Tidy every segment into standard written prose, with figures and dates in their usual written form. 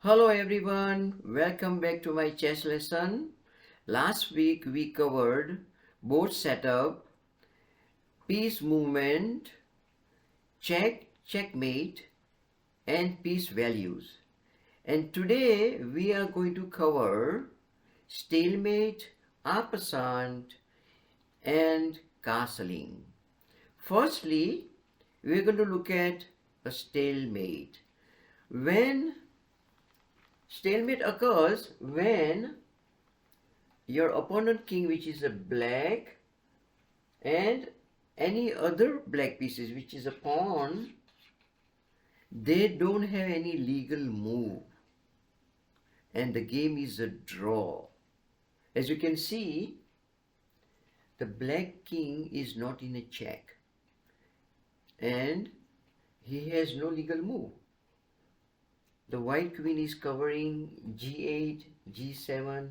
Hello everyone, welcome back to my chess lesson. Last week we covered board setup, piece movement, check, checkmate and piece values. And today we are going to cover stalemate, en passant and castling. Firstly, we're going to look at a stalemate. When stalemate occurs when your opponent king, which is a black, and any other black pieces, which is a pawn, they don't have any legal move and the game is a draw. As you can see, the black king is not in a check and he has no legal move. The white queen is covering g8, g7,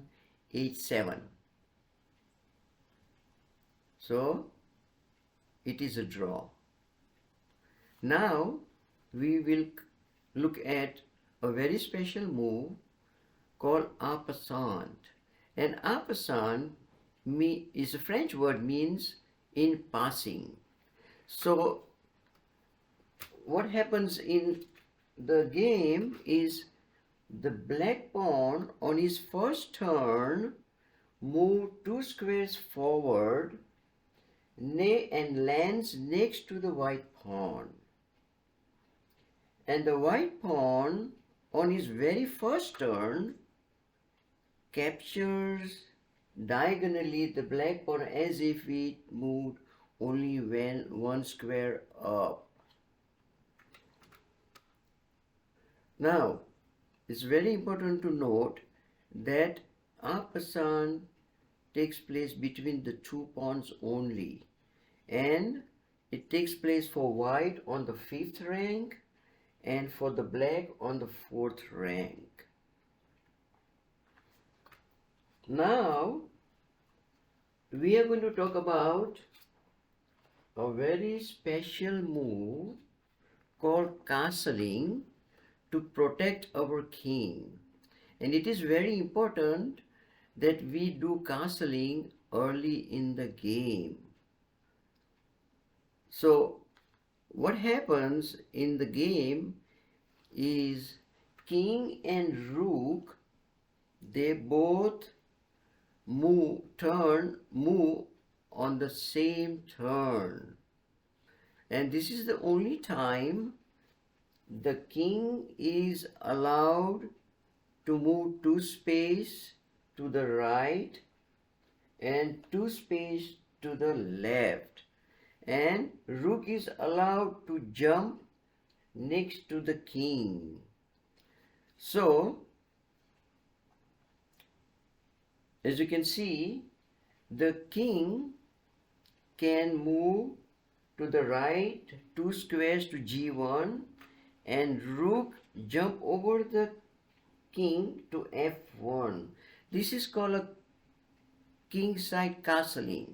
h7. So it is a draw. Now we will look at a very special move called en passant. And en passant is a French word, means in passing. So what happens in the game is the black pawn on his first turn move 2 squares forward and lands next to the white pawn. And the white pawn on his very first turn captures diagonally the black pawn as if it moved only one square up. Now, it's very important to note that en passant takes place between the two pawns only, and it takes place for white on the 5th rank and for the black on the 4th rank. Now we are going to talk about a very special move called castling to protect our king, and it is very important that we do castling early in the game. So what happens in the game is king and rook, they both move on the same turn, and this is the only time the king is allowed to move 2 space to the right and 2 space to the left, and rook is allowed to jump next to the king. So as you can see, the king can move to the right 2 squares to g1 and rook jump over the king to f1. This is called a king side castling.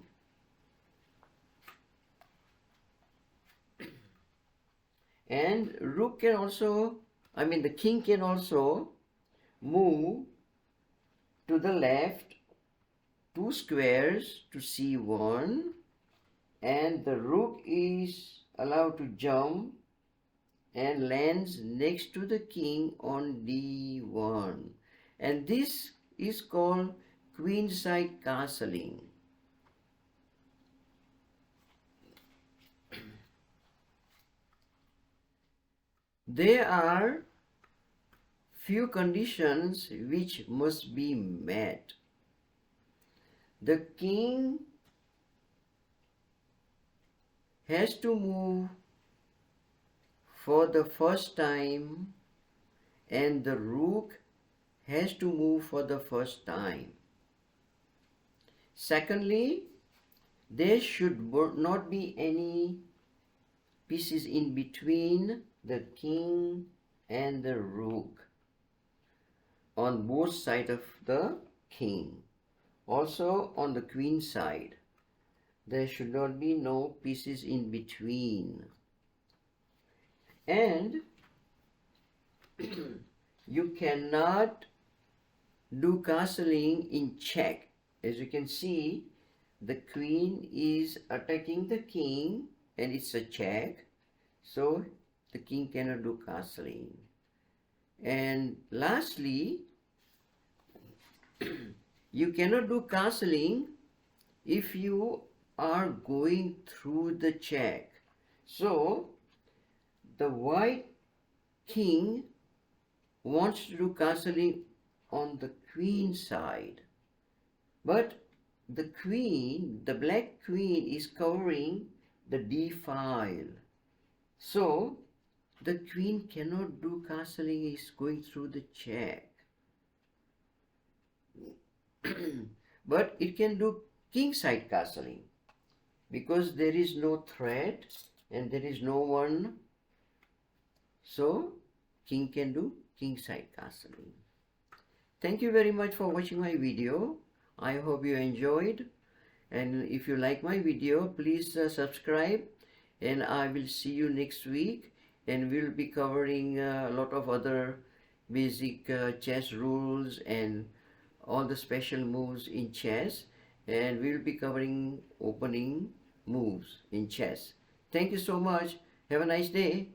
And rook can also, the king can also move to the left 2 squares to c1, and the rook is allowed to jump and lands next to the king on d1, and this is called queenside castling. There are few conditions which must be met. The king has to move for the first time and the rook has to move for the first time. Secondly, there should not be any pieces in between the king and the rook on both sides of the king. Also on the queen side, there should not be no pieces in between. And you cannot do castling in check. As you can see, the queen is attacking the king and it's a check. So the king cannot do castling. And lastly, you cannot do castling if you are going through the check. So the white king wants to do castling on the queen side, but the queen, the black queen, is covering the d file. So the queen cannot do castling, is going through the check. But it can do king side castling because there is no threat and there is no one. So king can do king side castling. Thank you very much for watching my video. I hope you enjoyed, and if you like my video, please subscribe, and I will see you next week, and we'll be covering a lot of other basic chess rules and all the special moves in chess, and we'll be covering opening moves in chess. Thank you so much. Have a nice day.